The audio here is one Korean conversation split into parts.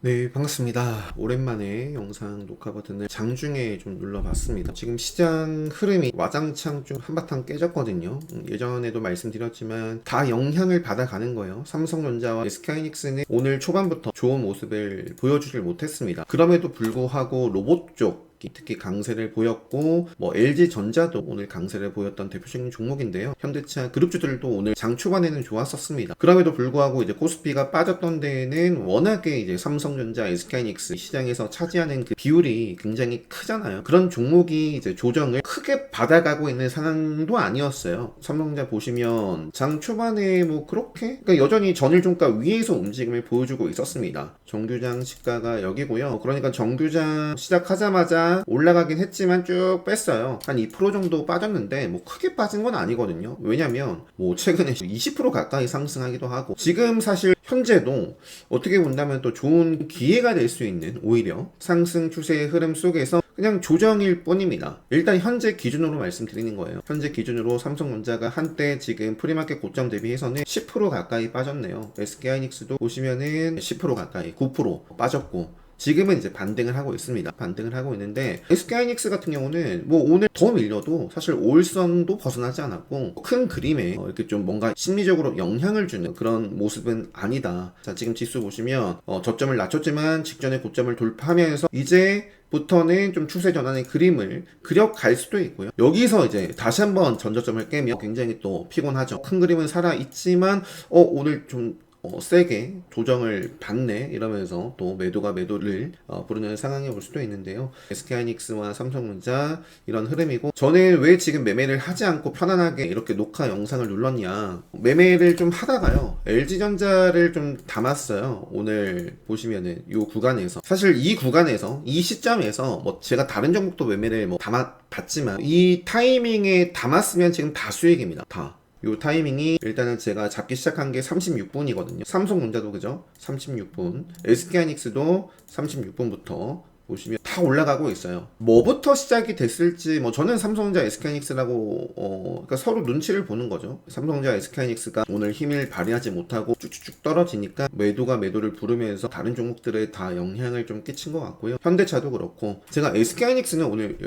네, 반갑습니다. 오랜만에 영상 녹화 버튼을 장중에 좀 눌러봤습니다. 지금 시장 흐름이 와장창 좀 한바탕 깨졌거든요. 예전에도 말씀드렸지만 다 영향을 받아가는 거예요. 삼성전자와 SK하이닉스는 오늘 초반부터 좋은 모습을 보여주질 못했습니다. 그럼에도 불구하고 로봇 쪽 특히 강세를 보였고 LG전자도 오늘 강세를 보였던 대표적인 종목인데요. 현대차 그룹주들도 오늘 장 초반에는 좋았었습니다. 그럼에도 불구하고 이제 코스피가 빠졌던 데에는 워낙에 이제 삼성전자, SK하이닉스 시장에서 차지하는 그 비율이 굉장히 크잖아요. 그런 종목이 이제 조정을 크게 받아가고 있는 상황도 아니었어요. 삼성전자 보시면 장 초반에 그렇게 그러니까 여전히 전일 종가 위에서 움직임을 보여주고 있었습니다. 정규장 시가가 여기고요. 그러니까 정규장 시작하자마자 올라가긴 했지만 쭉 뺐어요. 한 2% 정도 빠졌는데 크게 빠진 건 아니거든요. 왜냐면 최근에 20% 가까이 상승하기도 하고 지금 사실 현재도 어떻게 본다면 또 좋은 기회가 될 수 있는 오히려 상승 추세의 흐름 속에서 그냥 조정일 뿐입니다. 일단 현재 기준으로 말씀드리는 거예요. 현재 기준으로 삼성전자가 한때 지금 프리마켓 고점 대비해서는 10% 가까이 빠졌네요. SK하이닉스도 보시면은 10% 가까이 9% 빠졌고 지금은 이제 반등을 하고 있습니다. 반등을 하고 있는데 SK하이닉스 같은 경우는 오늘 더 밀려도 사실 5일선도 벗어나지 않았고 큰 그림에 이렇게 좀 뭔가 심리적으로 영향을 주는 그런 모습은 아니다. 자, 지금 지수 보시면 저점을 낮췄지만 직전에 고점을 돌파하면서 이제 부터는 좀 추세 전환의 그림을 그려갈 수도 있고요. 여기서 이제 다시 한번 전저점을 깨면 굉장히 또 피곤하죠. 큰 그림은 살아있지만 오늘 좀 세게 조정을 받네 이러면서 또 매도가 매도를 부르는 상황이 올 수도 있는데요. SK하이닉스와 삼성전자 이런 흐름이고 저는 왜 지금 매매를 하지 않고 편안하게 이렇게 녹화 영상을 눌렀냐, 매매를 좀 하다가요 LG전자를 좀 담았어요. 오늘 보시면은 이 구간에서 사실 이 구간에서 이 시점에서 제가 다른 종목도 매매를 담아봤지만 이 타이밍에 담았으면 지금 다 수익입니다. 다. 요 타이밍이 일단은 제가 잡기 시작한 게 36분이거든요. 삼성전자도 그죠? 36분. SK하이닉스도 36분부터 보시면 다 올라가고 있어요. 뭐부터 시작이 됐을지 저는 삼성전자, SK하이닉스라고 그러니까 서로 눈치를 보는 거죠. 삼성전자, SK하이닉스가 오늘 힘을 발휘하지 못하고 쭉쭉쭉 떨어지니까 매도가 매도를 부르면서 다른 종목들에 다 영향을 좀 끼친 것 같고요. 현대차도 그렇고 제가 SK하이닉스는 오늘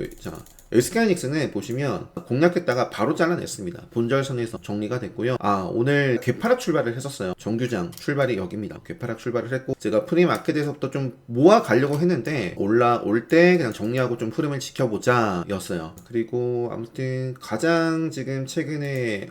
SK하이닉스는 보시면 공략했다가 바로 잘라냈습니다. 본절선에서 정리가 됐고요. 오늘 개파락 출발을 했었어요. 정규장 출발이 여기입니다. 개파락 출발을 했고 제가 프리마켓에서부터 좀 모아 가려고 했는데 올라올 때 그냥 정리하고 좀 흐름을 지켜보자 였어요. 그리고 아무튼 가장 지금 최근에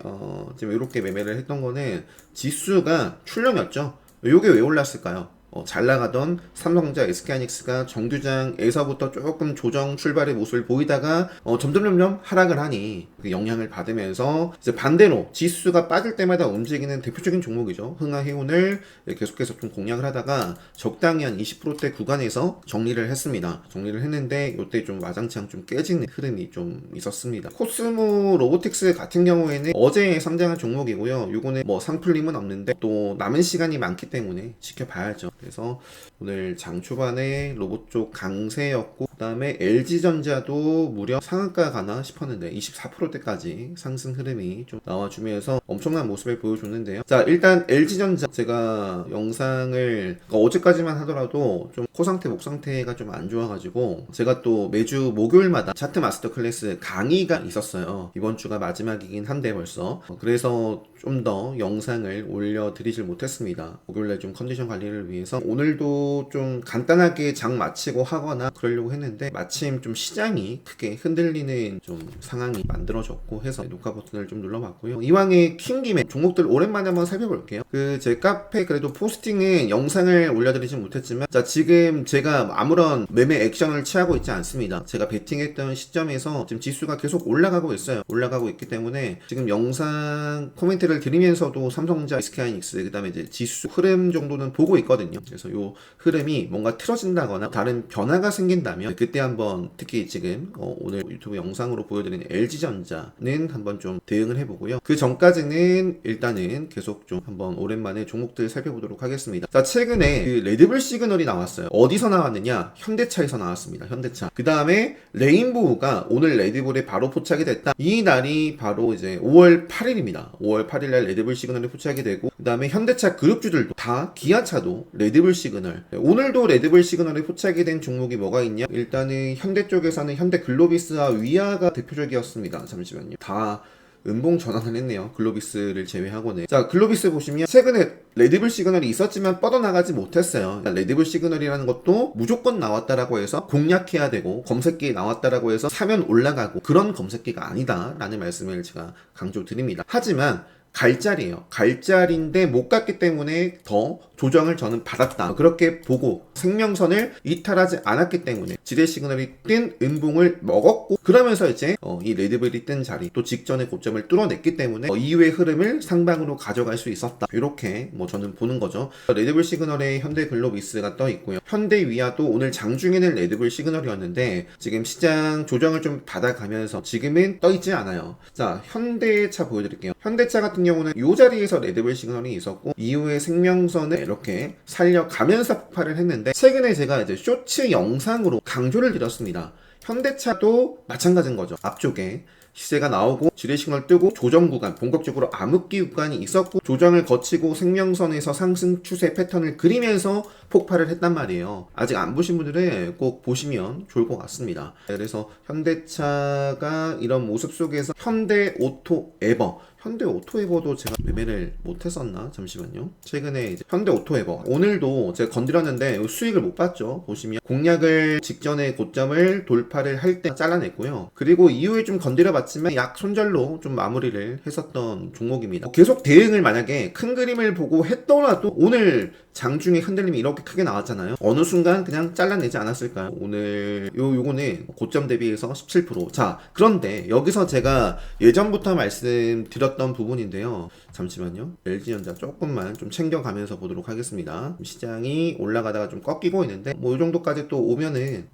지금 이렇게 매매를 했던 거는 지수가 출렁였죠. 이게 왜 올랐을까요? 잘 나가던 삼성전자, SK하이닉스가 정규장에서부터 조금 조정 출발의 모습을 보이다가 점점 하락을 하니 그 영향을 받으면서 이제 반대로 지수가 빠질 때마다 움직이는 대표적인 종목이죠. 흥하해운을 계속해서 좀 공략을 하다가 적당히 한 20%대 구간에서 정리를 했습니다. 정리를 했는데 이때 좀 와장창 좀 깨지는 흐름이 좀 있었습니다. 코스모 로보틱스 같은 경우에는 어제 상장한 종목이고요. 요거는 상풀림은 없는데 또 남은 시간이 많기 때문에 지켜봐야죠. 그래서 오늘 장 초반에 로봇 쪽 강세였고 그 다음에 LG전자도 무려 상한가 가나 싶었는데 24%대까지 상승 흐름이 좀 나와주면서 엄청난 모습을 보여줬는데요. 자, 일단 LG전자 제가 영상을 어제까지만 하더라도 좀 코 상태, 목 상태가 좀 안 좋아가지고 제가 또 매주 목요일마다 차트 마스터 클래스 강의가 있었어요. 이번 주가 마지막이긴 한데 벌써 그래서 좀 더 영상을 올려드리질 못했습니다. 목요일날 좀 컨디션 관리를 위해서 오늘도 좀 간단하게 장 마치고 하거나 그러려고 했는데 마침 좀 시장이 크게 흔들리는 좀 상황이 만들어졌고 해서 녹화 버튼을 좀 눌러봤고요. 이왕에 킨 김에 종목들 오랜만에 한번 살펴볼게요. 제 카페 그래도 포스팅은 영상을 올려드리진 못했지만 자, 지금 제가 아무런 매매 액션을 취하고 있지 않습니다. 제가 베팅했던 시점에서 지금 지수가 계속 올라가고 있어요. 올라가고 있기 때문에 지금 영상 코멘트를 드리면서도 삼성전자, SK하이닉스 그 다음에 이제 지수 흐름 정도는 보고 있거든요. 그래서 요 흐름이 뭔가 틀어진다거나 다른 변화가 생긴다면 그때 한번 특히 지금 오늘 유튜브 영상으로 보여드리는 LG전자는 한번 좀 대응을 해보고요. 그 전까지는 일단은 계속 좀 한번 오랜만에 종목들 살펴보도록 하겠습니다. 자, 최근에 그 레드불 시그널이 나왔어요. 어디서 나왔느냐? 현대차에서 나왔습니다. 현대차. 그 다음에 레인보우가 오늘 레드불에 바로 포착이 됐다. 이 날이 바로 이제 5월 8일입니다. 5월 8일날 레드불 시그널이 포착이 되고, 그 다음에 현대차 그룹주들도 다 기아차도 레드불 시그널. 오늘도 레드불 시그널이 포착이 된 종목이 뭐가 있냐? 일단은 현대 쪽에서는 현대 글로비스와 위아가 대표적이었습니다. 잠시만요. 다 음봉 전환을 했네요. 글로비스를 제외하고는. 자, 글로비스 보시면 최근에 레드불 시그널이 있었지만 뻗어나가지 못했어요. 레드불 시그널이라는 것도 무조건 나왔다라고 해서 공략해야 되고, 검색기에 나왔다라고 해서 사면 올라가고, 그런 검색기가 아니다 라는 말씀을 제가 강조드립니다. 하지만 갈자리예요. 갈자리인데 못 갔기 때문에 더 조정을 저는 받았다. 그렇게 보고 생명선을 이탈하지 않았기 때문에 지뢰 시그널이 뜬 음봉을 먹었고, 그러면서 이제 이 레드불이 뜬 자리 또 직전의 고점을 뚫어냈기 때문에 이후의 흐름을 상방으로 가져갈 수 있었다. 이렇게 저는 보는 거죠. 레드불 시그널에 현대 글로비스가 떠 있고요. 현대 위아도 오늘 장중에는 레드불 시그널이었는데 지금 시장 조정을 좀 받아가면서 지금은 떠 있지 않아요. 자, 현대차 보여드릴게요. 현대차 같은 경우는 이 자리에서 레드불 시그널이 있었고, 이후에 생명선을 이렇게 살려가면서 폭발을 했는데, 최근에 제가 이제 쇼츠 영상으로 강조를 드렸습니다. 현대차도 마찬가지인 거죠. 앞쪽에 시세가 나오고 지뢰 시그널 뜨고 조정 구간, 본격적으로 암흑기 구간이 있었고, 조정을 거치고 생명선에서 상승 추세 패턴을 그리면서 폭발을 했단 말이에요. 아직 안 보신 분들은 꼭 보시면 좋을 것 같습니다. 그래서 현대차가 이런 모습 속에서 현대 오토 에버, 현대 오토에버도 제가 매매를 못했었나? 잠시만요. 최근에 이제 현대 오토에버 오늘도 제가 건드렸는데 수익을 못 봤죠. 보시면 공략을 직전에 고점을 돌파를 할 때 잘라냈고요. 그리고 이후에 좀 건드려봤지만 약 손절로 좀 마무리를 했었던 종목입니다. 계속 대응을 만약에 큰 그림을 보고 했더라도 오늘 장중에 흔들림이 이렇게 크게 나왔잖아요. 어느 순간 그냥 잘라내지 않았을까요? 오늘 요거는 고점 대비해서 17%. 자, 그런데 여기서 제가 예전부터 말씀드렸던 부분인데요. 잠시만요. LG전자 조금만 좀 챙겨가면서 보도록 하겠습니다. 시장이 올라가다가 좀 꺾이고 있는데 이 정도까지 또 오면은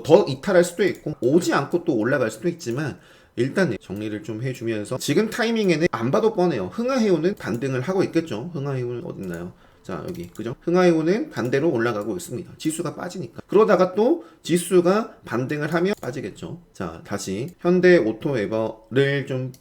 더 이탈할 수도 있고, 오지 않고 또 올라갈 수도 있지만, 일단 정리를 좀 해주면서 지금 타이밍에는 안 봐도 뻔해요. 흥하해오는 반등을 하고 있겠죠. 흥하해오는 어딨나요? 자, 여기 그죠? 흥하해오는 반대로 올라가고 있습니다. 지수가 빠지니까. 그러다가 또 지수가 반등을 하면 빠지겠죠. 자, 다시 현대 오토에버를 좀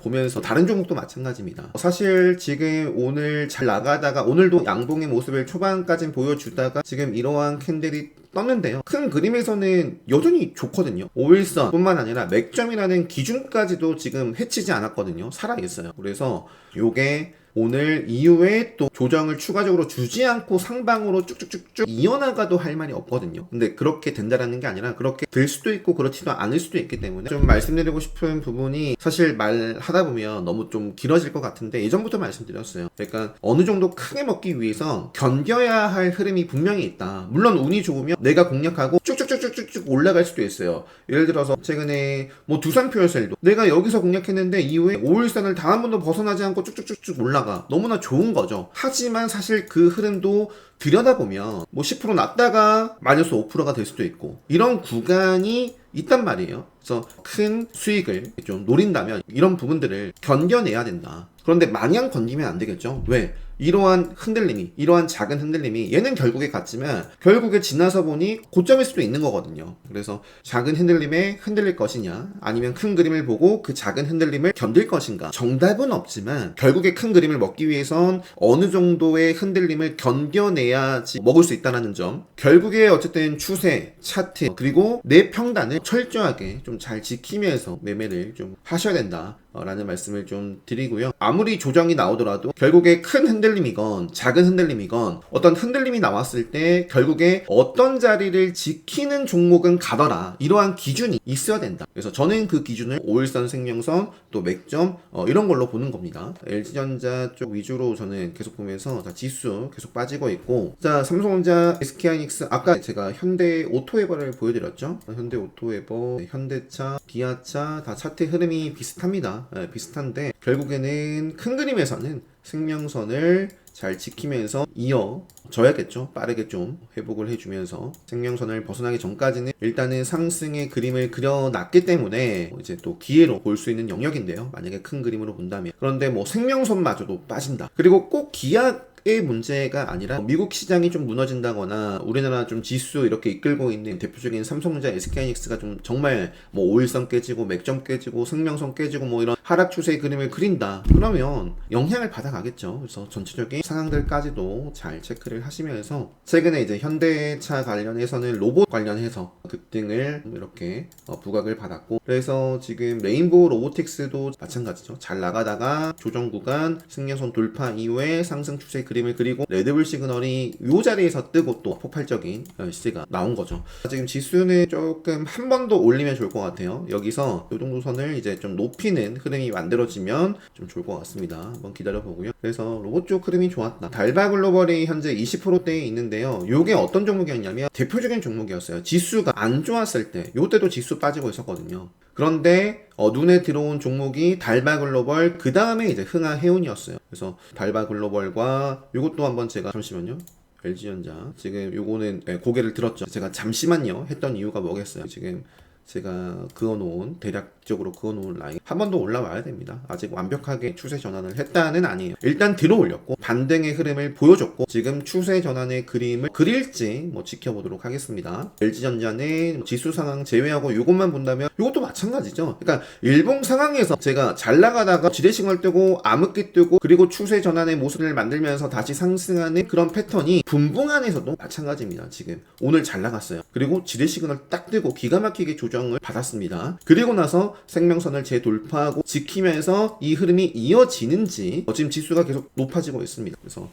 보면서 다른 종목도 마찬가지입니다. 사실 지금 오늘 잘 나가다가 오늘도 양봉의 모습을 초반까지 보여주다가 지금 이러한 캔들이 떴는데요. 큰 그림에서는 여전히 좋거든요. 5일선 뿐만 아니라 맥점이라는 기준까지도 지금 해치지 않았거든요. 살아있어요. 그래서 요게 오늘 이후에 또 조정을 추가적으로 주지 않고 상방으로 쭉쭉쭉쭉 이어나가도 할 말이 없거든요. 근데 그렇게 된다라는 게 아니라 그렇게 될 수도 있고 그렇지도 않을 수도 있기 때문에 좀 말씀드리고 싶은 부분이, 사실 말하다 보면 너무 좀 길어질 것 같은데 예전부터 말씀드렸어요. 그러니까 어느 정도 크게 먹기 위해서 견뎌야 할 흐름이 분명히 있다. 물론 운이 좋으면 내가 공략하고 쭉쭉쭉쭉쭉 올라갈 수도 있어요. 예를 들어서 최근에 두산 퓨어셀도 내가 여기서 공략했는데 이후에 5일선을 단 한 번도 벗어나지 않고 쭉쭉쭉쭉 올라가. 너무나 좋은 거죠. 하지만 사실 그 흐름도 들여다보면 10% 났다가 마이너스 5%가 될 수도 있고, 이런 구간이 있단 말이에요. 그래서 큰 수익을 좀 노린다면 이런 부분들을 견뎌내야 된다. 그런데 마냥 건드리면 안 되겠죠. 왜? 이러한 흔들림이, 이러한 작은 흔들림이 얘는 결국에 갔지만 결국에 지나서 보니 고점일 수도 있는 거거든요. 그래서 작은 흔들림에 흔들릴 것이냐, 아니면 큰 그림을 보고 그 작은 흔들림을 견딜 것인가, 정답은 없지만 결국에 큰 그림을 먹기 위해선 어느 정도의 흔들림을 견뎌내야지 먹을 수 있다는 점, 결국에 어쨌든 추세, 차트, 그리고 내 평단을 철저하게 좀 잘 지키면서 매매를 좀 하셔야 된다 라는 말씀을 좀 드리고요. 아무리 조정이 나오더라도 결국에 큰 흔들림이건 작은 흔들림이건 어떤 흔들림이 나왔을 때 결국에 어떤 자리를 지키는 종목은 가더라, 이러한 기준이 있어야 된다. 그래서 저는 그 기준을 5일선 생명선, 또 맥점 이런 걸로 보는 겁니다. LG전자 쪽 위주로 저는 계속 보면서 지수 계속 빠지고 있고, 자, 삼성전자, SK하이닉스, 아까 제가 현대 오토에버를 보여드렸죠. 현대 오토에버, 현대차, 기아차 다 차트 흐름이 비슷합니다. 비슷한데 결국에는 큰 그림에서는 생명선을 잘 지키면서 이어 져야겠죠. 빠르게 좀 회복을 해주면서 생명선을 벗어나기 전까지는 일단은 상승의 그림을 그려놨기 때문에 이제 또 기회로 볼 수 있는 영역인데요. 만약에 큰 그림으로 본다면. 그런데 뭐 생명선마저도 빠진다. 그리고 꼭 기아의 문제가 아니라 미국 시장이 좀 무너진다거나 우리나라 좀 지수 이렇게 이끌고 있는 대표적인 삼성전자, SK하이닉스가 좀 정말 뭐 5일선 깨지고 맥점 깨지고 생명선 깨지고 뭐 이런 하락 추세의 그림을 그린다. 그러면 영향을 받아가겠죠. 그래서 전체적인 상황들까지도 잘 체크를 하시면서 최근에 이제 현대차 관련해서는 로봇 관련해서 급등을 이렇게 부각을 받았고, 그래서 지금 레인보우 로보틱스도 마찬가지죠. 잘 나가다가 조정 구간 승려선 돌파 이후에 상승 추세 그림을 그리고 레드불 시그널이 이 자리에서 뜨고 또 폭발적인 시세가 나온 거죠. 지금 지수는 조금 한 번 더 올리면 좋을 것 같아요. 여기서 이 정도 선을 이제 좀 높이는 흐름이 만들어지면 좀 좋을 것 같습니다. 한번 기다려 보고요. 그래서 로봇 쪽 흐름이 좋았다. 달바 글로벌이 현재 20%대에 있는데요. 이게 어떤 종목이었냐면 대표적인 종목이었어요. 지수가 안 좋았을 때, 이때도 지수 빠지고 있었거든요. 그런데 눈에 들어온 종목이 달바 글로벌, 그 다음에 이제 흥하해운이었어요. 그래서 달바 글로벌과 이것도 한번 제가 잠시만요. LG전자 지금 요거는 고개를 들었죠. 제가 잠시만요 했던 이유가 뭐겠어요. 지금 제가 그어놓은 대략적으로 그어놓은 라인 한 번 더 올라와야 됩니다. 아직 완벽하게 추세 전환을 했다는 아니에요. 일단 들어 올렸고 반등의 흐름을 보여줬고 지금 추세 전환의 그림을 그릴지 뭐 지켜보도록 하겠습니다. LG전자는 지수 상황 제외하고 이것만 본다면 이것도 마찬가지죠. 그러니까 일봉 상황에서 제가 잘 나가다가 지뢰싱을 뜨고 암흑기 뜨고 그리고 추세 전환의 모습을 만들면서 다시 상승하는 그런 패턴이 분봉안에서도 마찬가지입니다. 지금 오늘 잘 나갔어요. 그리고 지뢰시그널 딱 뜨고 기가 막히게 조정을 받았습니다. 그리고 나서 생명선을 재돌파하고 지키면서 이 흐름이 이어지는지 지금 지수가 계속 높아지고 있습니다. 그래서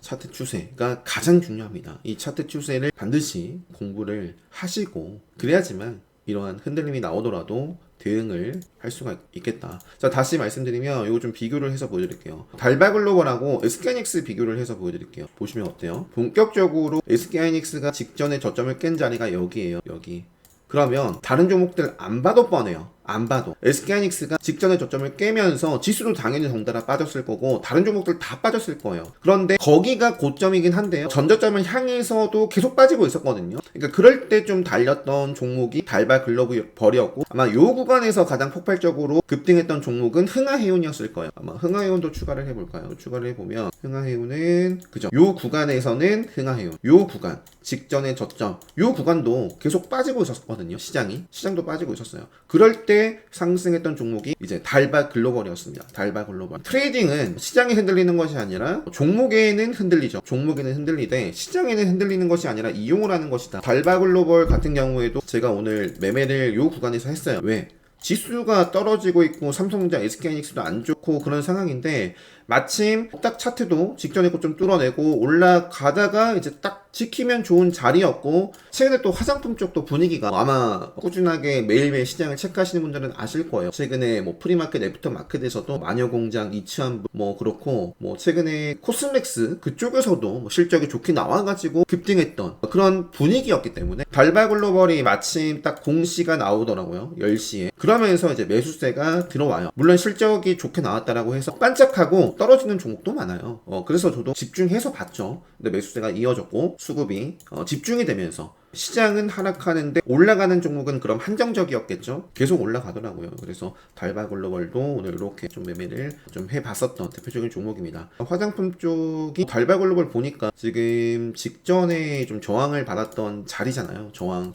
차트 추세가 가장 중요합니다. 이 차트 추세를 반드시 공부를 하시고 그래야지만 이러한 흔들림이 나오더라도 대응을 할 수가 있겠다. 자, 다시 말씀드리면 이거 좀 비교를 해서 보여드릴게요. 달바 글로벌하고 SK하이닉스 비교를 해서 보여드릴게요. 보시면 어때요? 본격적으로 SK하이닉스가 직전에 저점을 깬 자리가 여기에요. 여기. 그러면 다른 종목들 안 봐도 뻔해요. 안 봐도 SK하이닉스가 직전에 저점을 깨면서 지수도 당연히 덩달아 빠졌을 거고 다른 종목들 다 빠졌을 거예요. 그런데 거기가 고점이긴 한데요. 전저점을 향해서도 계속 빠지고 있었거든요. 그러니까 그럴 때 좀 달렸던 종목이 달바 글로벌이었고 아마 이 구간에서 가장 폭발적으로 급등했던 종목은 흥하해운이었을 거예요. 아마 흥하해운도 추가를 해볼까요? 추가를 해보면 흥하해운은 그죠? 이 구간에서는 흥하해운 이 구간 직전의 저점 이 구간도 계속 빠지고 있었거든요. 시장도 빠지고 있었어요. 그럴 때 상승했던 종목이 이제 달바 글로벌이었습니다. 달바 글로벌. 트레이딩은 시장이 흔들리는 것이 아니라 종목에는 흔들리죠. 종목에는 흔들리되 시장에는 흔들리는 것이 아니라 이용을 하는 것이다. 달바 글로벌 같은 경우에도 제가 오늘 매매를 이 구간에서 했어요. 왜? 지수가 떨어지고 있고 삼성전자, SK하이닉스도 안 좋고 그런 상황인데 마침 딱 차트도 직전에 좀 뚫어내고 올라가다가 이제 딱 지키면 좋은 자리였고 최근에 또 화장품 쪽도 분위기가 아마 꾸준하게 매일매일 시장을 체크하시는 분들은 아실 거예요. 최근에 뭐 프리마켓, 애프터마켓에서도 마녀공장, 이치환 뭐 그렇고 뭐 최근에 코스맥스 그쪽에서도 뭐 실적이 좋게 나와가지고 급등했던 그런 분위기였기 때문에 달바 글로벌이 마침 딱 공시가 나오더라고요. 10시에. 그러면서 이제 매수세가 들어와요. 물론 실적이 좋게 나왔다라고 해서 반짝하고 떨어지는 종목도 많아요. 그래서 저도 집중해서 봤죠. 근데 매수세가 이어졌고 수급이 집중이 되면서 시장은 하락하는데 올라가는 종목은 그럼 한정적이었겠죠. 계속 올라가더라고요. 그래서 달바 글로벌도 오늘 이렇게 좀 매매를 좀 해봤었던 대표적인 종목입니다. 화장품 쪽이 달바 글로벌 보니까 지금 직전에 좀 저항을 받았던 자리잖아요. 저항.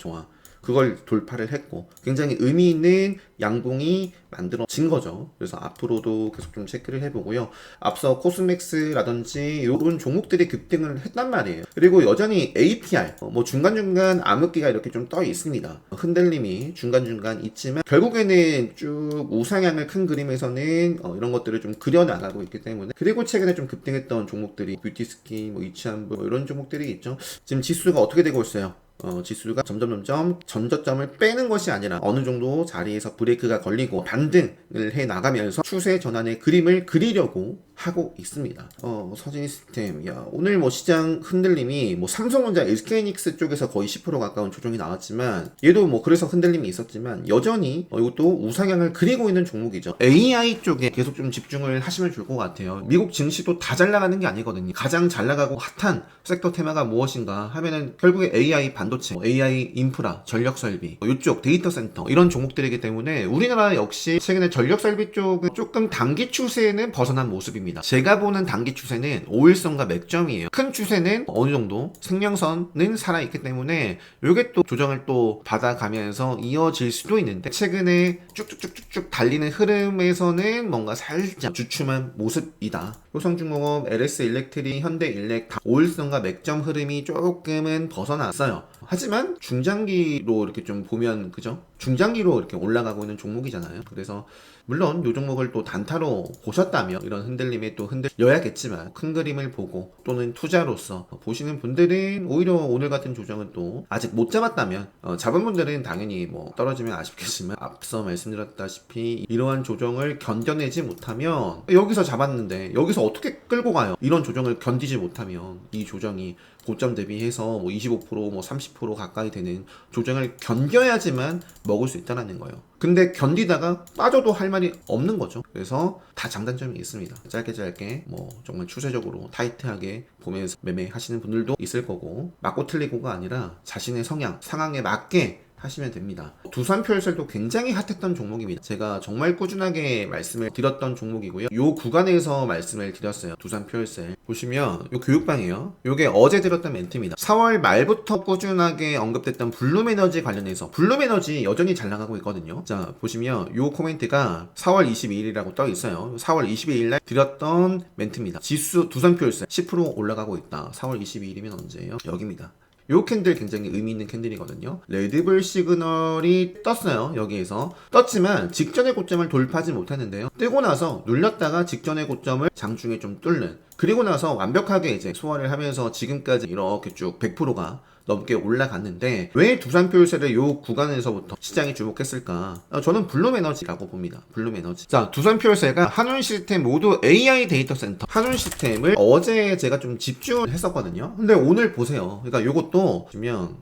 그걸 돌파를 했고 굉장히 의미 있는 양봉이 만들어진 거죠. 그래서 앞으로도 계속 좀 체크를 해보고요. 앞서 코스맥스라든지 이런 종목들이 급등을 했단 말이에요. 그리고 여전히 APR 뭐 중간중간 암흑기가 이렇게 좀 떠 있습니다. 흔들림이 중간중간 있지만 결국에는 쭉 우상향을 큰 그림에서는 이런 것들을 좀 그려나가고 있기 때문에 그리고 최근에 좀 급등했던 종목들이 뷰티스킨, 뭐 이치안부 뭐 이런 종목들이 있죠. 지금 지수가 어떻게 되고 있어요? 지수가 점점 전저점을 빼는 것이 아니라 어느 정도 자리에서 브레이크가 걸리고 반등을 해 나가면서 추세 전환의 그림을 그리려고 하고 있습니다. 서진 시스템, 야, 오늘 뭐 시장 흔들림이 뭐 삼성전자, SK하이닉스 쪽에서 거의 10% 가까운 조정이 나왔지만 얘도 뭐 그래서 흔들림이 있었지만 여전히 이것도 우상향을 그리고 있는 종목이죠. AI 쪽에 계속 좀 집중을 하시면 좋을 것 같아요. 미국 증시도 다 잘 나가는 게 아니거든요. 가장 잘 나가고 핫한 섹터 테마가 무엇인가 하면은 결국에 AI 반도체, AI 인프라, 전력 설비, 이쪽 데이터 센터 이런 종목들이기 때문에 우리나라 역시 최근에 전력 설비 쪽은 조금 단기 추세는 벗어난 모습입니다. 제가 보는 단기 추세는 5일선과 맥점이에요. 큰 추세는 어느 정도 생명선은 살아있기 때문에 이게 또 조정을 또 받아가면서 이어질 수도 있는데 최근에 쭉쭉쭉쭉 달리는 흐름에서는 뭔가 살짝 주춤한 모습이다. 효성중공업, LS일렉트릭, 현대일렉 다 5일선과 맥점 흐름이 조금은 벗어났어요. 하지만 중장기로 이렇게 좀 보면 그죠? 중장기로 이렇게 올라가고 있는 종목이잖아요. 그래서 물론 이 종목을 또 단타로 보셨다면 이런 흔들림에 또 흔들려야겠지만 큰 그림을 보고 또는 투자로서 보시는 분들은 오히려 오늘 같은 조정은 또 아직 못 잡았다면 잡은 분들은 당연히 뭐 떨어지면 아쉽겠지만 앞서 말씀드렸다시피 이러한 조정을 견뎌내지 못하면 여기서 잡았는데 여기서 어떻게 끌고 가요? 이런 조정을 견디지 못하면 이 조정이 고점 대비해서 뭐 25% 뭐 30% 가까이 되는 조정을 견뎌야지만 먹을 수 있다는 거예요. 근데 견디다가 빠져도 할 말이 없는 거죠. 그래서 다 장단점이 있습니다. 짧게 뭐 정말 추세적으로 타이트하게 보면서 매매하시는 분들도 있을 거고 맞고 틀리고가 아니라 자신의 성향, 상황에 맞게 하시면 됩니다. 두산표열셀도 굉장히 핫했던 종목입니다. 제가 정말 꾸준하게 말씀을 드렸던 종목이고요. 요 구간에서 말씀을 드렸어요. 두산표열셀 보시면 요 교육방이에요. 요게 어제 드렸던 멘트입니다. 4월 말부터 꾸준하게 언급됐던 블룸에너지 관련해서 블룸에너지 여전히 잘 나가고 있거든요. 자 보시면 요 코멘트가 4월 22일이라고 떠 있어요. 4월 22일날 드렸던 멘트입니다. 지수 두산표열셀 10% 올라가고 있다. 4월 22일이면 언제예요? 여기입니다. 요 캔들 굉장히 의미 있는 캔들이거든요. 레드불 시그널이 떴어요. 여기에서 떴지만 직전의 고점을 돌파하지 못했는데요. 뜨고 나서 눌렸다가 직전의 고점을 장중에 좀 뚫는, 그리고 나서 완벽하게 이제 소화를 하면서 지금까지 이렇게 쭉 100%가 넘게 올라갔는데 왜 두산표열셀을 요 구간에서부터 시장이 주목했을까? 저는 블룸에너지라고 봅니다. 블룸에너지. 자, 두산표열셀과 한운시스템 모두 AI 데이터 센터. 한운시스템을 어제 제가 좀 집중을 했었거든요. 근데 오늘 보세요. 그러니까 요것도 보시면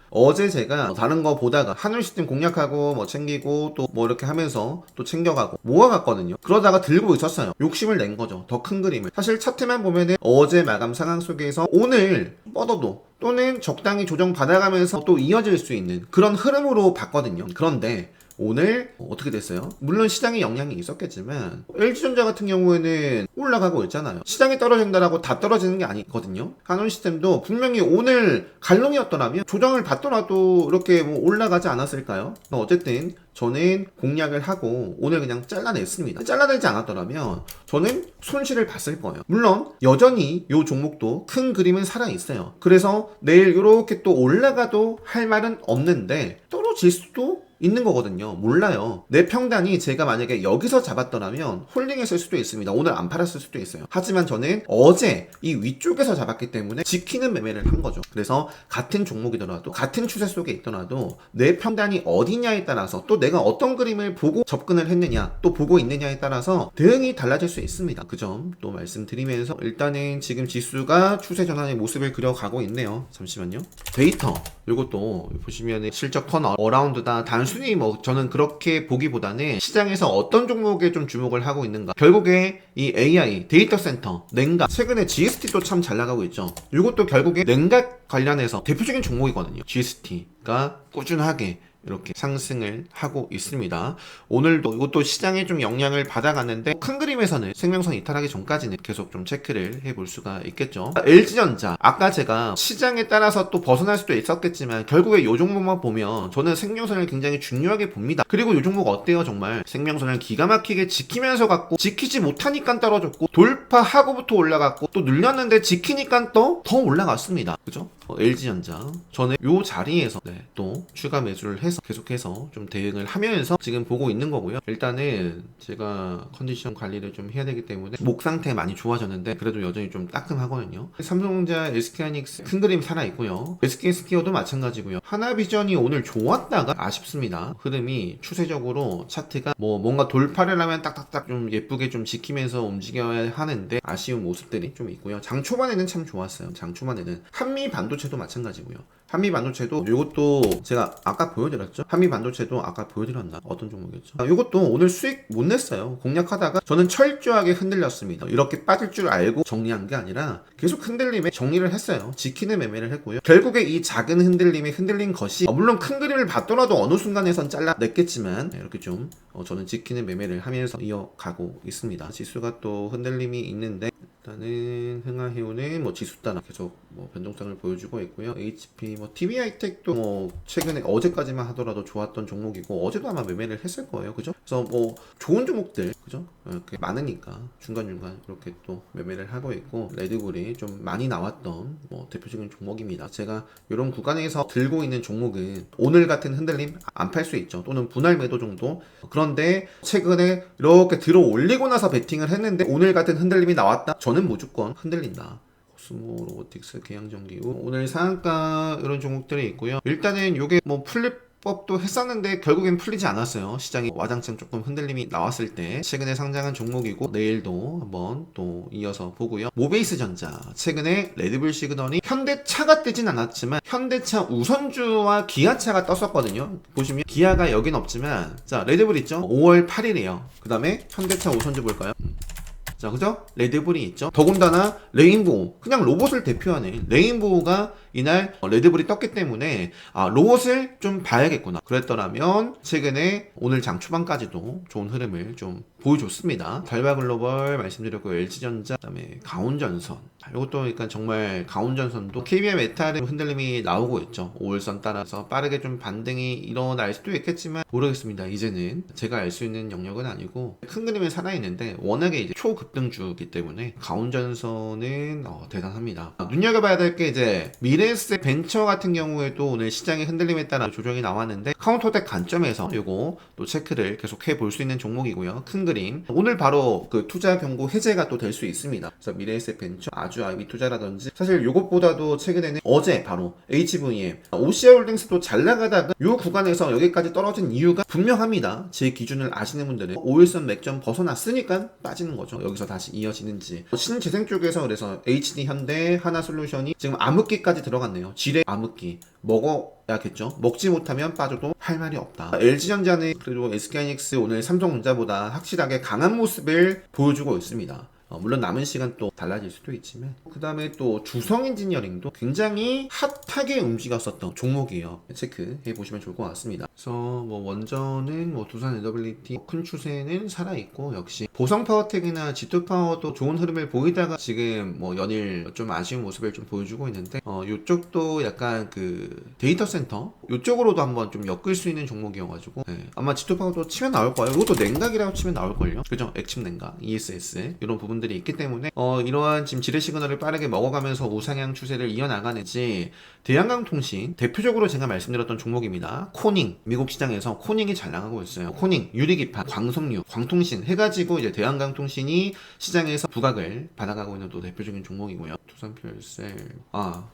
어제 제가 다른 거 보다가 한울시스템 공략하고 뭐 챙기고 또 뭐 이렇게 하면서 또 챙겨가고 모아갔거든요. 그러다가 들고 있었어요. 욕심을 낸 거죠. 더 큰 그림을. 사실 차트만 보면은 어제 마감 상황 속에서 오늘 뻗어도 또는 적당히 조정 받아가면서 또 이어질 수 있는 그런 흐름으로 봤거든요. 그런데 오늘 어떻게 됐어요? 물론 시장에 영향이 있었겠지만 LG전자 같은 경우에는 올라가고 있잖아요. 시장이 떨어진다라고 다 떨어지는 게 아니거든요. 한원시스템도 분명히 오늘 갈롱이었더라면 조정을 받더라도 이렇게 뭐 올라가지 않았을까요? 어쨌든 저는 공략을 하고 오늘 그냥 잘라냈습니다. 잘라내지 않았더라면 저는 손실을 봤을 거예요. 물론 여전히 이 종목도 큰 그림은 살아있어요. 그래서 내일 이렇게 또 올라가도 할 말은 없는데 떨어질 수도 있는 거거든요. 몰라요. 내 평단이 제가 만약에 여기서 잡았더라면 홀딩했을 수도 있습니다. 오늘 안 팔았을 수도 있어요. 하지만 저는 어제 이 위쪽에서 잡았기 때문에 지키는 매매를 한 거죠. 그래서 같은 종목이더라도 같은 추세 속에 있더라도 내 평단이 어디냐에 따라서 또 내가 어떤 그림을 보고 접근을 했느냐 또 보고 있느냐에 따라서 대응이 달라질 수 있습니다. 그 점 또 말씀드리면서 일단은 지금 지수가 추세 전환의 모습을 그려가고 있네요. 잠시만요. 데이터 이것도 보시면 실적 턴 어라운드다. 단순히 뭐 저는 그렇게 보기보다는 시장에서 어떤 종목에 좀 주목을 하고 있는가. 결국에 이 AI 데이터 센터 냉각 최근에 GST도 참 잘 나가고 있죠. 이것도 결국에 냉각 관련해서 대표적인 종목이거든요. GST가 꾸준하게 이렇게 상승을 하고 있습니다. 오늘도 이것도 시장에 좀 영향을 받아가는데 큰 그림에서는 생명선 이탈하기 전까지는 계속 좀 체크를 해볼 수가 있겠죠. LG전자 아까 제가 시장에 따라서 또 벗어날 수도 있었겠지만 결국에 이 종목만 보면 저는 생명선을 굉장히 중요하게 봅니다. 그리고 이 종목 어때요? 정말 생명선을 기가 막히게 지키면서 갔고 지키지 못하니까 떨어졌고 돌파하고부터 올라갔고 또 눌렸는데 지키니까 또 더 올라갔습니다. 그죠? LG전자 저는 요 자리에서 또 추가 매수를 해서 계속해서 좀 대응을 하면서 지금 보고 있는 거고요. 일단은 제가 컨디션 관리를 좀 해야 되기 때문에 목 상태 많이 좋아졌는데 그래도 여전히 좀 따끔하거든요. 삼성전자, SK하이닉스 큰 그림 살아있고요. SK스퀘어도 마찬가지고요. 하나비전이 오늘 좋았다가 아쉽습니다. 흐름이 추세적으로 차트가 뭔가 돌파를 하면 딱딱딱 좀 예쁘게 좀 지키면서 움직여야 하는데 아쉬운 모습들이 좀 있고요. 장 초반에는 참 좋았어요. 장 초반에는 한미 반도체도 마찬가지고요. 한미 반도체도 이것도 제가 아까 보여드렸죠. 한미 반도체도 아까 보여드렸나? 어떤 종목이었죠? 이것도 오늘 수익 못 냈어요. 공략하다가 저는 철저하게 흔들렸습니다. 이렇게 빠질 줄 알고 정리한 게 아니라 계속 흔들림에 정리를 했어요. 지키는 매매를 했고요. 결국에 이 작은 흔들림에 흔들린 것이 물론 큰 그림을 봤더라도 어느 순간에선 잘라냈겠지만 이렇게 좀 저는 지키는 매매를 하면서 이어가고 있습니다. 지수가 또 흔들림이 있는데 일단은 흥하해오는 지수 따라 계속 변동성을 보여주고 있고요. HP TV하이텍도 최근에 어제까지만 하더라도 좋았던 종목이고 어제도 아마 매매를 했을 거예요. 그죠? 그래서 좋은 종목들 그죠? 이렇게 많으니까 중간중간 이렇게 또 매매를 하고 있고 레드불이 좀 많이 나왔던 대표적인 종목입니다. 제가 이런 구간에서 들고 있는 종목은 오늘 같은 흔들림 안 팔 수 있죠. 또는 분할 매도 정도. 그런데 최근에 이렇게 들어 올리고 나서 베팅을 했는데 오늘 같은 흔들림이 나왔다. 저는 무조건 흔들린다. 코스모 로보틱스, 계양전기우 오늘 상한가 이런 종목들이 있고요. 일단은 요게 풀립법도 했었는데 결국엔 풀리지 않았어요. 시장이 와장창 조금 흔들림이 나왔을 때 최근에 상장한 종목이고 내일도 한번 또 이어서 보고요. 모베이스전자 최근에 레드불 시그널이 현대차가 뜨진 않았지만 현대차 우선주와 기아차가 떴었거든요. 보시면 기아가 여긴 없지만 자 레드불 있죠. 5월 8일이에요. 그 다음에 현대차 우선주 볼까요? 자, 그죠? 레드불이 있죠. 더군다나 레인보우, 그냥 로봇을 대표하는 레인보우가 이날 레드불이 떴기 때문에 로봇을 좀 봐야겠구나. 그랬더라면 최근에 오늘 장 초반까지도 좋은 흐름을 좀 보여줬습니다. 달바글로벌 말씀드렸고 LG전자, 그다음에 가온전선. 이것도 그러니까 정말 가온전선도 KBI 메탈의 흔들림이 나오고 있죠. 5일선 따라서 빠르게 좀 반등이 일어날 수도 있겠지만 모르겠습니다. 이제는 제가 알 수 있는 영역은 아니고 큰 그림에 살아있는데 워낙에 이제 초급등주이기 때문에 가온전선은 대단합니다. 눈여겨봐야 될 게 이제 미래에셋 벤처 같은 경우에도 오늘 시장의 흔들림에 따라 조정이 나왔는데 카운터덱 관점에서 이거 또 체크를 계속 해볼 수 있는 종목이고요. 큰 그림 오늘 바로 그 투자 경고 해제가 또 될 수 있습니다. 그래서 미래에셋 벤처 아주 IB 투자라든지 사실 이것보다도 최근에는 어제 바로 HVM OCI홀딩스도 잘 나가다가 이 구간에서 여기까지 떨어진 이유가 분명합니다. 제 기준을 아시는 분들은 5일선 맥점 벗어났으니까 빠지는 거죠. 여기서 다시 이어지는지 신재생 쪽에서 그래서 HD 현대 하나솔루션이 지금 암흑기까지 들어갔네요. 지뢰 암흑기 먹어야겠죠. 먹지 못하면 빠져도 할 말이 없다. LG전자는 그리고 SK하이닉스 오늘 삼성전자보다 확실하게 강한 모습을 보여주고 있습니다. 물론 남은 시간 또 달라질 수도 있지만 그 다음에 또 주성엔지니어링도 굉장히 핫하게 움직였었던 종목이에요. 체크해 보시면 좋을 것 같습니다. 그래서 원전은 두산 NWT 큰 추세는 살아있고 역시 보성파워텍이나 G2파워도 좋은 흐름을 보이다가 지금 연일 좀 아쉬운 모습을 좀 보여주고 있는데 이쪽도 약간 그 데이터 센터 이쪽으로도 한번 좀 엮을 수 있는 종목이어가지고 아마 G2파워도 치면 나올 거예요. 이것도 냉각이라고 치면 나올걸요. 그죠? 액침 냉각, ESS 이런 부분들이 있기 때문에 이러한 지금 지뢰 시그널을 빠르게 먹어가면서 우상향 추세를 이어나가는지 대한강통신 대표적으로 제가 말씀드렸던 종목입니다. 코닝 미국 시장에서 코닝이 잘 나가고 있어요. 코닝, 유리기판, 광석유, 광통신 해가지고 이제 대한강통신이 시장에서 부각을 받아가고 있는 또 대표적인 종목이고요. 두산필셀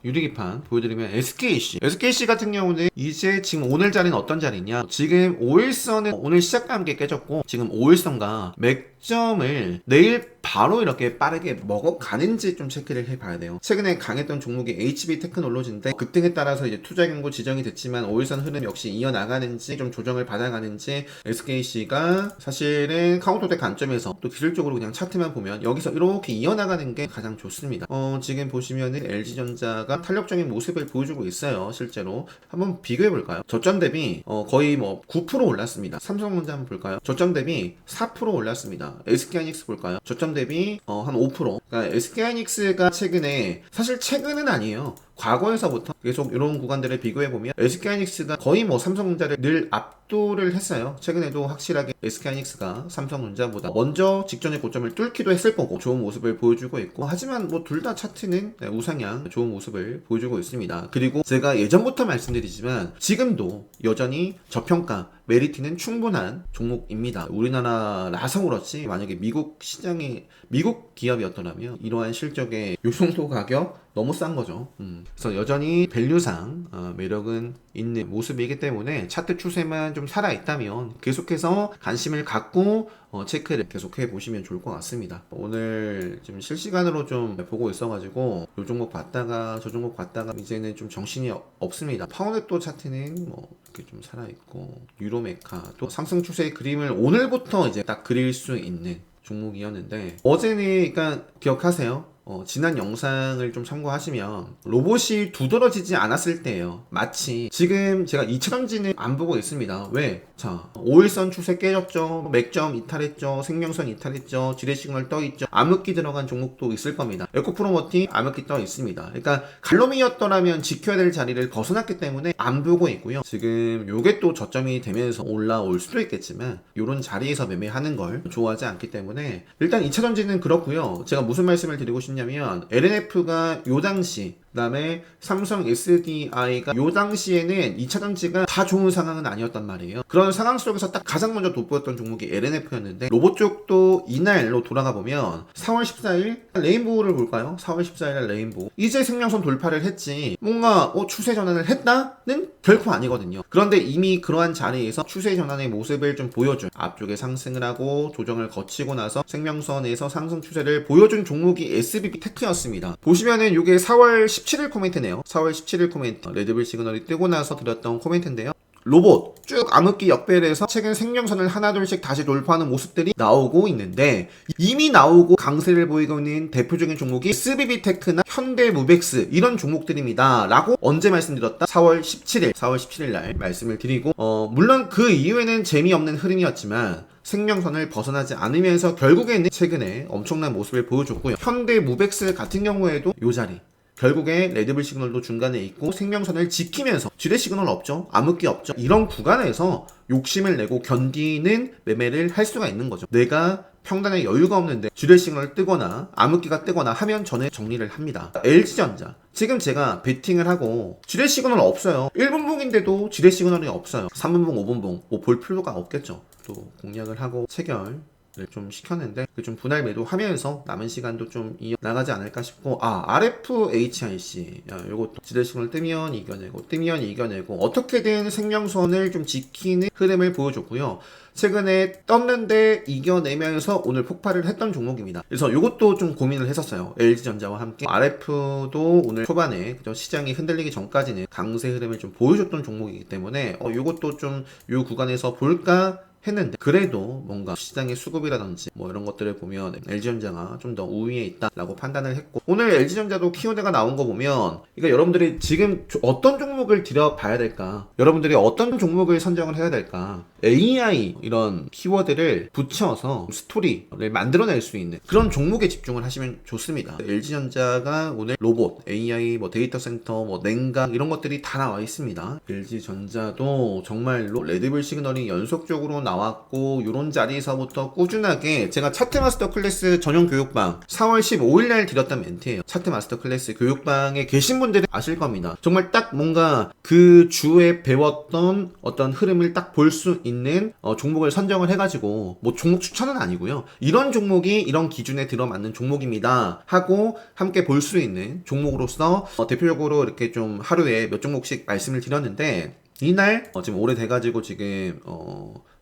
유리기판 보여드리면 SKC 같은 경우는 이제 지금 오늘 자리는 어떤 자리냐 지금 5일선은 오늘 시작과 함께 깨졌고 지금 5일선과 맥점을 내일 바로 이렇게 빠르게 먹어가는지 좀 체크를 해봐야 돼요. 최근에 강했던 종목이 HB 테크놀로지인데 급등에 따라서 이제 투자 경고 지정이 됐지만 5일선 흐름 역시 이어나가는지 좀 조정을 받아가는지 SKC가 사실은 카운터덱 관점에서 또 기술적으로 그냥 차트만 보면 여기서 이렇게 이어나가는 게 가장 좋습니다. 지금 보시면은 LG전자가 탄력적인 모습을 보여주고 있어요. 실제로 한번 비교해볼까요? 저점 대비 거의 9% 올랐습니다. 삼성전자 한번 볼까요? 저점 대비 4% 올랐습니다. SK하이닉스 볼까요? 저점 대비 한 5%. 그러니까 SK하이닉스가 최근에 사실 최근은 아니에요. 과거에서부터 계속 이런 구간들을 비교해보면 SK하이닉스가 거의 뭐 삼성전자를 늘 압도를 했어요. 최근에도 확실하게 SK하이닉스가 삼성전자보다 먼저 직전의 고점을 뚫기도 했을 거고 좋은 모습을 보여주고 있고, 하지만 뭐 둘 다 차트는 우상향 좋은 모습을 보여주고 있습니다. 그리고 제가 예전부터 말씀드리지만 지금도 여전히 저평가 메리트는 충분한 종목입니다. 우리나라라서 그렇지 만약에 미국 시장이 미국 기업이었더라면 이러한 실적에 요 정도 가격 너무 싼 거죠. 그래서 여전히 밸류상 매력은 있는 모습이기 때문에 차트 추세만 좀 살아있다면 계속해서 관심을 갖고 체크를 계속해 보시면 좋을 것 같습니다. 오늘 지금 실시간으로 좀 보고 있어가지고 요 종목 봤다가 저 종목 봤다가 이제는 좀 정신이 없습니다. 파운드 차트는 뭐 이렇게 좀 살아있고, 유로메카 또 상승 추세의 그림을 오늘부터 이제 딱 그릴 수 있는 종목이었는데, 어제는 그러니까 기억하세요. 지난 영상을 좀 참고하시면 로봇이 두드러지지 않았을 때예요. 마치 지금 제가 2차전지는 안 보고 있습니다. 왜? 자, 5일선 추세 깨졌죠. 맥점 이탈했죠. 생명선 이탈했죠. 지뢰 시그널 떠있죠. 암흑기 들어간 종목도 있을 겁니다. 에코프로머티 암흑기 떠 있습니다. 그러니까 갈로미였더라면 지켜야 될 자리를 벗어났기 때문에 안 보고 있고요. 지금 요게 또 저점이 되면서 올라올 수도 있겠지만 요런 자리에서 매매하는 걸 좋아하지 않기 때문에 일단 2차전지는 그렇고요. 제가 무슨 말씀을 드리고 싶냐면 LNF가 요 당시, 그 다음에 삼성 SDI가 요 당시에는 2차전지가 다 좋은 상황은 아니었단 말이에요. 그런 상황 속에서 딱 가장 먼저 돋보였던 종목이 LNF였는데, 로봇 쪽도 이날로 돌아가 보면 4월 14일 레인보우를 볼까요? 4월 14일 레인보우 이제 생명선 돌파를 했지 뭔가 추세 전환을 했다는 결코 아니거든요. 그런데 이미 그러한 자리에서 추세 전환의 모습을 좀 보여준, 앞쪽에 상승을 하고 조정을 거치고 나서 생명선에서 상승 추세를 보여준 종목이 SBB 테크였습니다. 보시면은 이게 4월 17일 코멘트네요. 4월 17일 코멘트, 레드불 시그널이 뜨고 나서 드렸던 코멘트인데요. 로봇 쭉 암흑기 역배를 해서 최근 생명선을 하나둘씩 다시 돌파하는 모습들이 나오고 있는데, 이미 나오고 강세를 보이고 있는 대표적인 종목이 SBB테크나 현대무벡스 이런 종목들입니다 라고 언제 말씀드렸다? 4월 17일 날 말씀을 드리고, 물론 그 이후에는 재미없는 흐름이었지만 생명선을 벗어나지 않으면서 결국에는 최근에 엄청난 모습을 보여줬고요. 현대무벡스 같은 경우에도 요 자리, 결국에 레드불 시그널도 중간에 있고 생명선을 지키면서 지뢰 시그널 없죠. 암흑기 없죠. 이런 구간에서 욕심을 내고 견디는 매매를 할 수가 있는 거죠. 내가 평단에 여유가 없는데 지뢰 시그널 뜨거나 암흑기가 뜨거나 하면 저는 정리를 합니다. LG전자 지금 제가 베팅을 하고 지뢰 시그널 없어요. 1분봉인데도 지뢰 시그널이 없어요. 3분봉 5분봉 뭐 볼 필요가 없겠죠. 또 공략을 하고 체결 좀 시켰는데 좀 분할 매도하면서 남은 시간도 좀 이어나가지 않을까 싶고, RFHIC 요것도 지뢰시그널 뜨면 이겨내고 어떻게든 생명선을 좀 지키는 흐름을 보여줬고요. 최근에 떴는데 이겨내면서 오늘 폭발을 했던 종목입니다. 그래서 이것도 좀 고민을 했었어요. LG전자와 함께. RF도 오늘 초반에 시장이 흔들리기 전까지는 강세 흐름을 좀 보여줬던 종목이기 때문에 이것도 좀 이 구간에서 볼까 했는데, 그래도 뭔가 시장의 수급이라든지 뭐 이런 것들을 보면 LG전자가 좀 더 우위에 있다라고 판단을 했고, 오늘 LG전자도 키워드가 나온 거 보면, 그러니까 여러분들이 지금 어떤 종목을 들여봐야 될까, 여러분들이 어떤 종목을 선정을 해야 될까, AI 이런 키워드를 붙여서 스토리를 만들어낼 수 있는 그런 종목에 집중을 하시면 좋습니다. LG전자가 오늘 로봇, AI, 뭐 데이터 센터, 뭐 냉각 이런 것들이 다 나와 있습니다. LG전자도 정말로 레드불 시그널이 연속적으로 나왔고, 이런 자리에서부터 꾸준하게, 제가 차트 마스터 클래스 전용 교육방 4월 15일 날 드렸던 멘트예요. 차트 마스터 클래스 교육방에 계신 분들은 아실 겁니다. 정말 딱 뭔가 그 주에 배웠던 어떤 흐름을 딱 볼 수 있는 종목을 선정을 해가지고, 뭐 종목 추천은 아니고요, 이런 종목이 이런 기준에 들어맞는 종목입니다 하고 함께 볼 수 있는 종목으로서 대표적으로 이렇게 좀 하루에 몇 종목씩 말씀을 드렸는데, 이날 지금 오래돼가지고 지금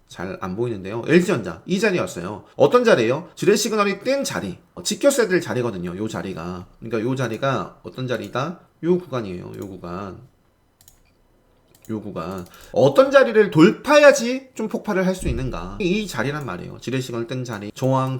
잘 안 보이는데요. LG전자 이 자리였어요. 어떤 자리예요? 지뢰 시그널이 뜬 자리, 지켰어야 될 자리거든요. 요 자리가. 그러니까 요 자리가 어떤 자리다? 요 구간이에요. 요 구간 어떤 자리를 돌파해야지 좀 폭발을 할 수 있는가, 이 자리란 말이에요. 지뢰 시그널 뜬 자리, 저항.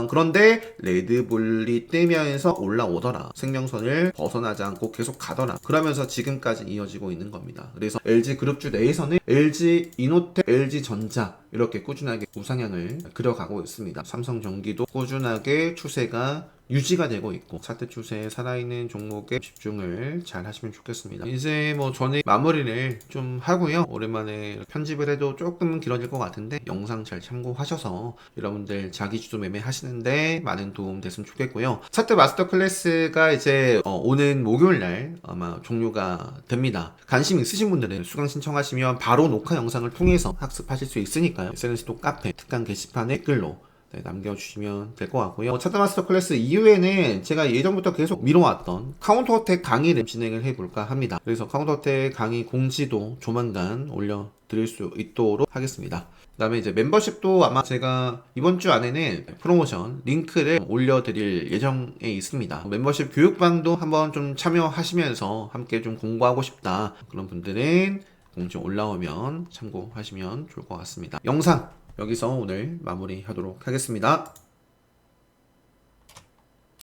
그런데 레드불이 뜨면서 올라오더라. 생명선을 벗어나지 않고 계속 가더라. 그러면서 지금까지 이어지고 있는 겁니다. 그래서 LG그룹주 내에서는 LG이노텍, LG전자 이렇게 꾸준하게 우상향을 그려가고 있습니다. 삼성전기도 꾸준하게 추세가 유지가 되고 있고 차트 추세에 살아있는 종목에 집중을 잘 하시면 좋겠습니다. 이제 뭐 저는 마무리를 좀 하고요. 오랜만에 편집을 해도 조금 길어질 것 같은데 영상 잘 참고하셔서 여러분들 자기주도 매매 하시는데 많은 도움 됐으면 좋겠고요. 차트 마스터 클래스가 이제 오는 목요일날 아마 종료가 됩니다. 관심 있으신 분들은 수강 신청하시면 바로 녹화 영상을 통해서 학습하실 수 있으니까요. SNS도 카페 특강 게시판에 댓글로 남겨주시면 될 것 같고요. 차트 마스터 클래스 이후에는 제가 예전부터 계속 미뤄왔던 카운터 어택 강의를 진행을 해볼까 합니다. 그래서 카운터 어택 강의 공지도 조만간 올려드릴 수 있도록 하겠습니다. 그 다음에 이제 멤버십도 아마 제가 이번 주 안에는 프로모션 링크를 올려드릴 예정에 있습니다. 멤버십 교육방도 한번 좀 참여하시면서 함께 좀 공부하고 싶다 그런 분들은 공지 올라오면 참고하시면 좋을 것 같습니다. 영상 여기서 오늘 마무리하도록 하겠습니다.